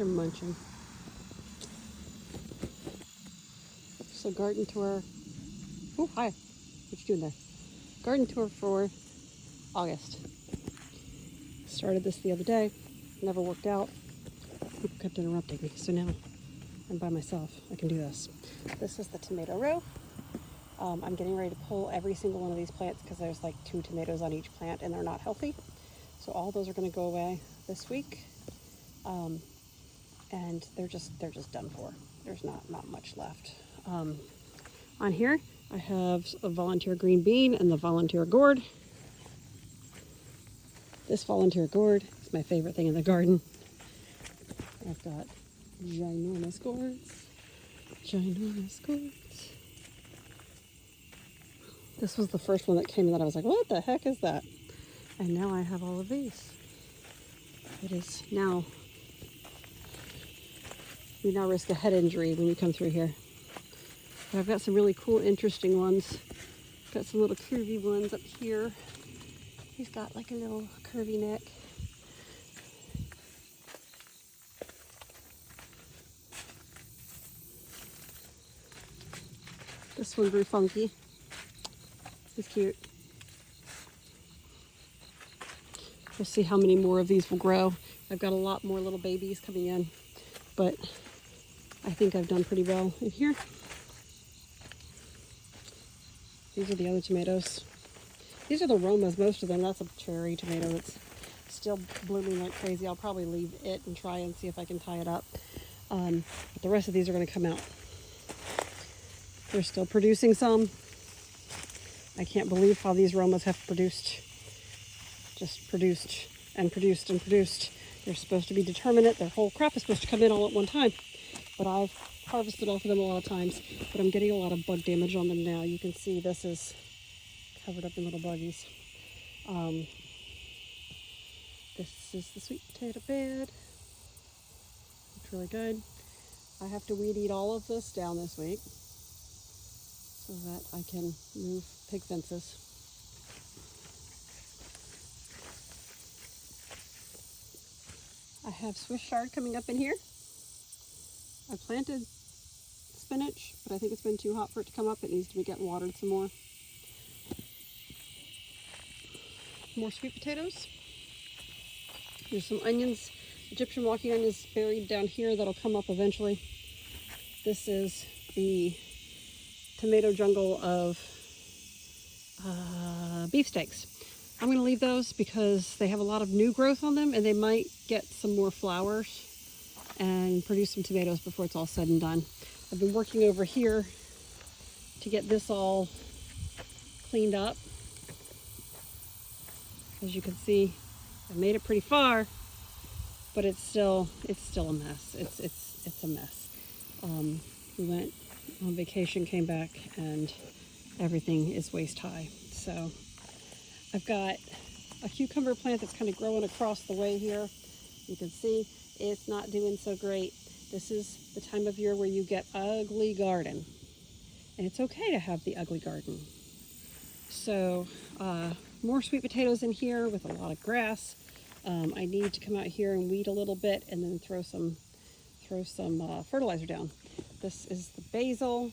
They're munching. So garden tour. Oh, hi. What you doing there? Garden tour for August. Started this the other day. Never worked out. People kept interrupting me. So now I'm by myself. I can do this. This is the tomato row. I'm getting ready to pull every single one of these plants because there's like 2 tomatoes on each plant and they're not healthy. So all those are going to go away this week. And they're just done for. There's not much left. On here, I have a volunteer green bean and the volunteer gourd. This volunteer gourd is my favorite thing in the garden. I've got ginormous gourds. Ginormous gourds. This was the first one that came in that I was like, what the heck is that? And now I have all of these. It is now, you now risk a head injury when you come through here. But I've got some really cool, interesting ones. Got some little curvy ones up here. He's got like a little curvy neck. This one's very funky. He's cute. We'll see how many more of these will grow. I've got a lot more little babies coming in, but I think I've done pretty well in here. These are the other tomatoes. These are the Romas, most of them. That's a cherry tomato that's still blooming like crazy. I'll probably leave it and try and see if I can tie it up. But the rest of these are going to come out. They're still producing some. I can't believe how these Romas have produced. Just produced and produced and produced. They're supposed to be determinate. Their whole crop is supposed to come in all at one time. But I've harvested off of them a lot of times. But I'm getting a lot of bug damage on them now. You can see this is covered up in little buggies. This is the sweet potato bed. It's really good. I have to weed eat all of this down this week so that I can move pig fences. I have Swiss chard coming up in here. I planted spinach, but I think it's been too hot for it to come up. It needs to be getting watered some more. More sweet potatoes. There's some onions. Egyptian walking onions buried down here that'll come up eventually. This is the tomato jungle of beefsteaks. I'm going to leave those because they have a lot of new growth on them and they might get some more flowers and produce some tomatoes before it's all said and done. I've been working over here to get this all cleaned up. As you can see, I made it pretty far, but it's still a mess. It's a mess. We went on vacation, came back, and everything is waist high. So I've got a cucumber plant that's kind of growing across the way here. You can see it's not doing so great. This is the time of year where you get ugly garden. And it's okay to have the ugly garden. So more sweet potatoes in here with a lot of grass. I need to come out here and weed a little bit and then throw some fertilizer down. This is the basil,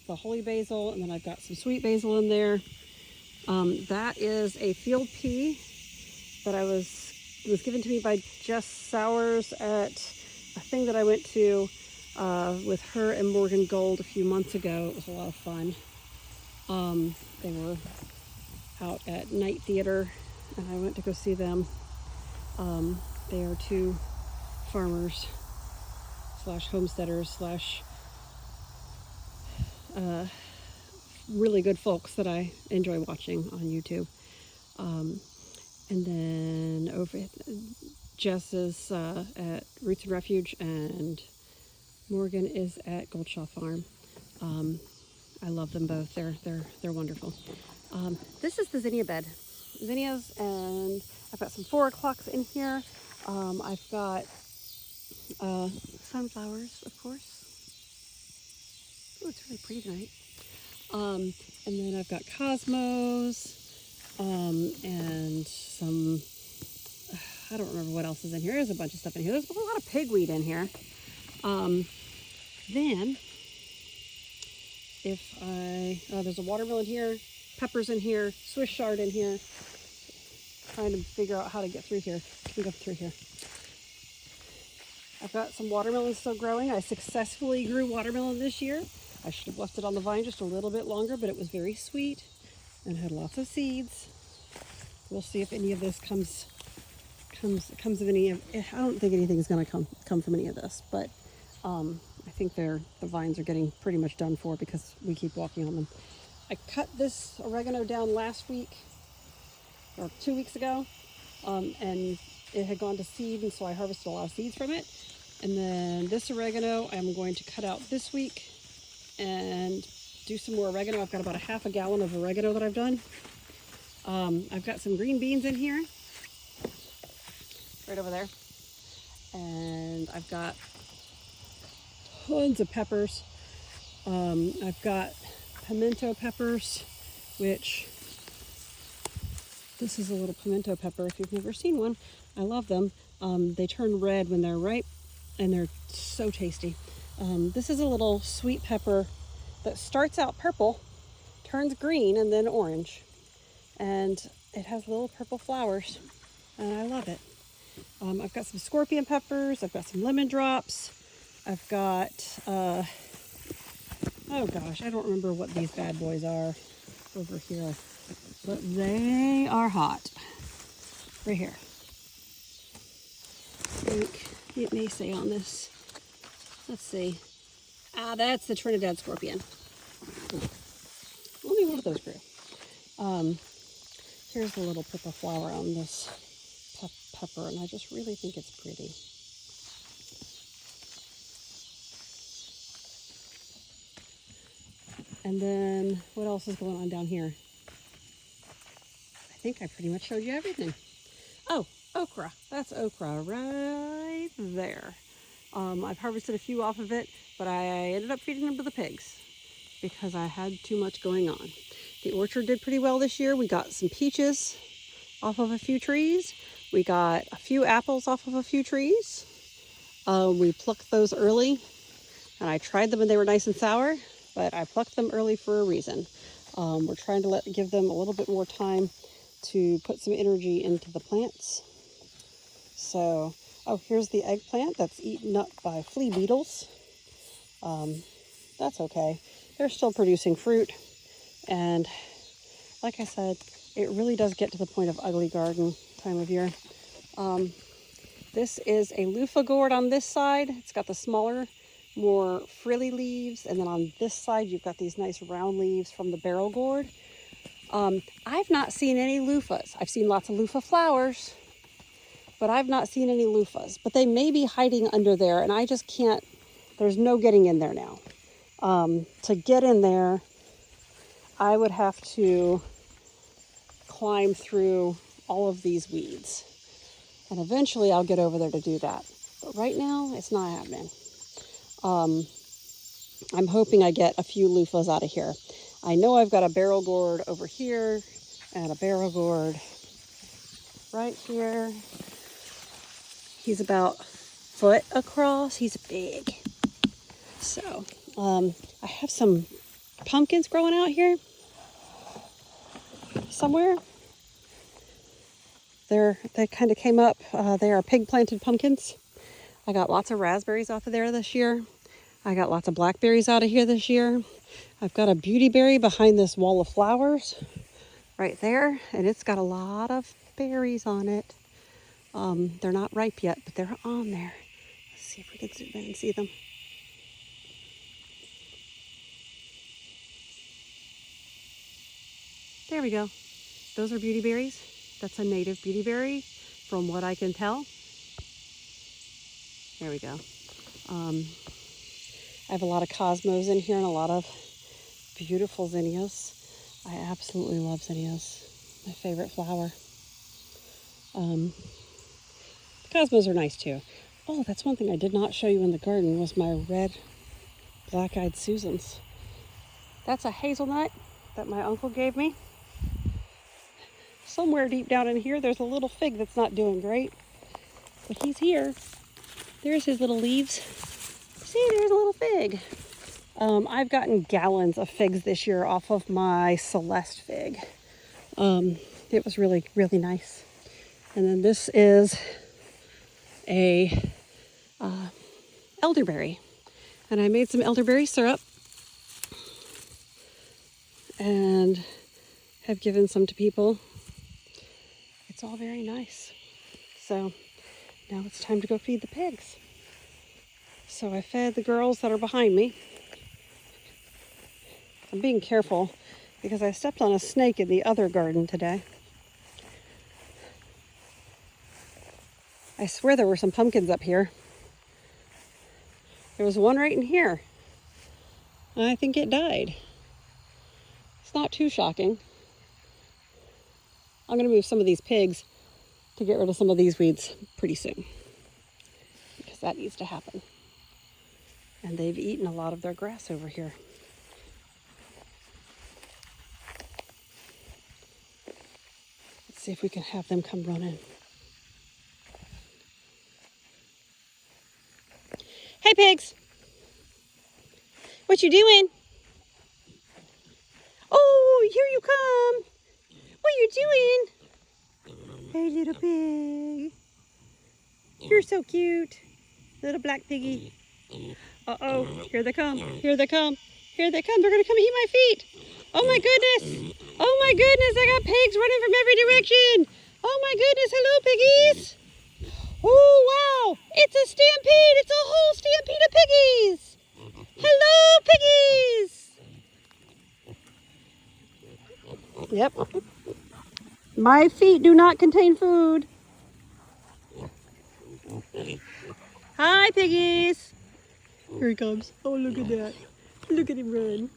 the holy basil, and then I've got some sweet basil in there. That is a field pea that it was given to me by Jess Sowers at a thing that I went to with her and Morgan Gold a few months ago. It was a lot of fun. They were out at Night Theater and I went to go see them. They are 2 farmers / homesteaders / really good folks that I enjoy watching on YouTube. And then over Jess is at Roots and Refuge and Morgan is at Goldshaw Farm. I love them both. They're wonderful. This is the zinnia bed. Zinnias, and I've got some 4 o'clocks in here. I've got sunflowers, of course. Oh, it's really pretty tonight. And then I've got cosmos, and some I don't remember what else is in here. There's a bunch of stuff in here. There's a lot of pigweed in here. Then, if there's a watermelon here, peppers in here, Swiss chard in here. Trying to figure out how to get through here. Can go through here. I've got some watermelons still growing. I successfully grew watermelon this year. I should have left it on the vine just a little bit longer, but it was very sweet and had lots of seeds. We'll see if any of this comes of any of. I don't think anything's going to come from any of this, but I think the vines are getting pretty much done for because we keep walking on them. I cut this oregano down last week or 2 weeks ago, and it had gone to seed, and so I harvested a lot of seeds from it. And then this oregano I'm going to cut out this week and do some more oregano. I've got about a half a gallon of oregano that I've done. I've got some green beans in here, right over there. And I've got tons of peppers. I've got pimento peppers, which this is a little pimento pepper. If you've never seen one, I love them. They turn red when they're ripe, and they're so tasty. This is a little sweet pepper that starts out purple, turns green, and then orange. And it has little purple flowers, and I love it. I've got some scorpion peppers. I've got some lemon drops. I've got, oh gosh, I don't remember what these bad boys are over here, but they are hot. Right here. I think it may say on this. Let's see. That's the Trinidad scorpion. Only one of those grew. Here's the little purple flower on this pepper, and I just really think it's pretty. And then what else is going on down here? I think I pretty much showed you everything. Oh, okra. That's okra right there. I've harvested a few off of it, but I ended up feeding them to the pigs because I had too much going on. The orchard did pretty well this year. We got some peaches off of a few trees. We got a few apples off of a few trees. We plucked those early, and I tried them and they were nice and sour, but I plucked them early for a reason. We're trying to give them a little bit more time to put some energy into the plants. So, oh, here's the eggplant that's eaten up by flea beetles. That's okay. They're still producing fruit. And like I said, it really does get to the point of ugly garden time of year. This is a loofah gourd on this side. It's got the smaller, more frilly leaves. And then on this side, you've got these nice round leaves from the barrel gourd. I've not seen any loofahs. I've seen lots of loofah flowers, but I've not seen any loofahs. But they may be hiding under there, and I just can't, there's no getting in there now. To get in there, I would have to climb through all of these weeds. And eventually I'll get over there to do that. But right now, it's not happening. I'm hoping I get a few loofahs out of here. I know I've got a barrel gourd over here and a barrel gourd right here. He's about a foot across. He's big. So, I have some pumpkins growing out here somewhere. They kind of came up. They are pig planted pumpkins. I got lots of raspberries off of there this year. I got lots of blackberries out of here this year. I've got a beautyberry behind this wall of flowers right there, and it's got a lot of berries on it. They're not ripe yet, but they're on there. Let's see if we can zoom in and see them. There we go. Those are beautyberries. That's a native beautyberry from what I can tell. There we go. I have a lot of cosmos in here and a lot of beautiful zinnias. I absolutely love zinnias. My favorite flower. The cosmos are nice too. Oh, that's one thing I did not show you in the garden was my red black-eyed Susans. That's a hazelnut that my uncle gave me. Somewhere deep down in here, there's a little fig that's not doing great. but he's here. There's his little leaves. See, there's a little fig. I've gotten gallons of figs this year off of my Celeste fig. It was really, really nice. And then this is a elderberry. And I made some elderberry syrup and have given some to people. It's all very nice. So now it's time to go feed the pigs. So I fed the girls that are behind me. I'm being careful because I stepped on a snake in the other garden today. I swear there were some pumpkins up here. There was one right in here. I think it died. It's not too shocking. I'm going to move some of these pigs to get rid of some of these weeds pretty soon, because that needs to happen. And they've eaten a lot of their grass over here. Let's see if we can have them come running. Hey pigs! What you doing? Oh, here you come! What you doing? Hey little pig. You're so cute. Little black piggy. Uh-oh, here they come. Here they come. Here they come. They're gonna come eat my feet. Oh my goodness. Oh my goodness, I got pigs running from every direction. Oh my goodness, hello piggies. Oh wow, it's a stampede. It's a whole stampede of piggies. Hello piggies. Yep. My feet do not contain food. Hi piggies. Here he comes. Oh, look at that. Look at him run.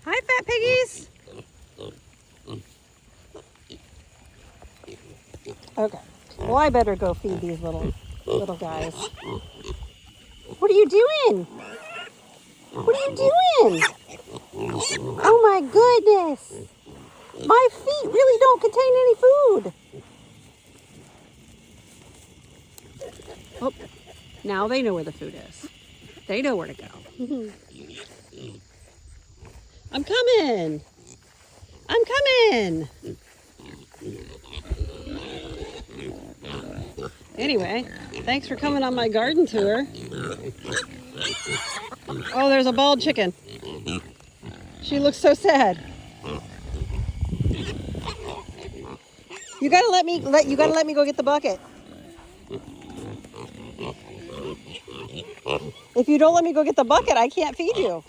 Hi, fat piggies. Okay. Well, I better go feed these little guys. What are you doing? What are you doing? Oh my goodness. My feet really don't contain any food. Oh, now they know where the food is. They know where to go. I'm coming. I'm coming. Anyway, thanks for coming on my garden tour. Oh, there's a bald chicken. She looks so sad. You gotta let me go get the bucket. If you don't let me go get the bucket, I can't feed you.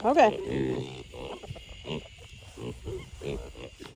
Okay.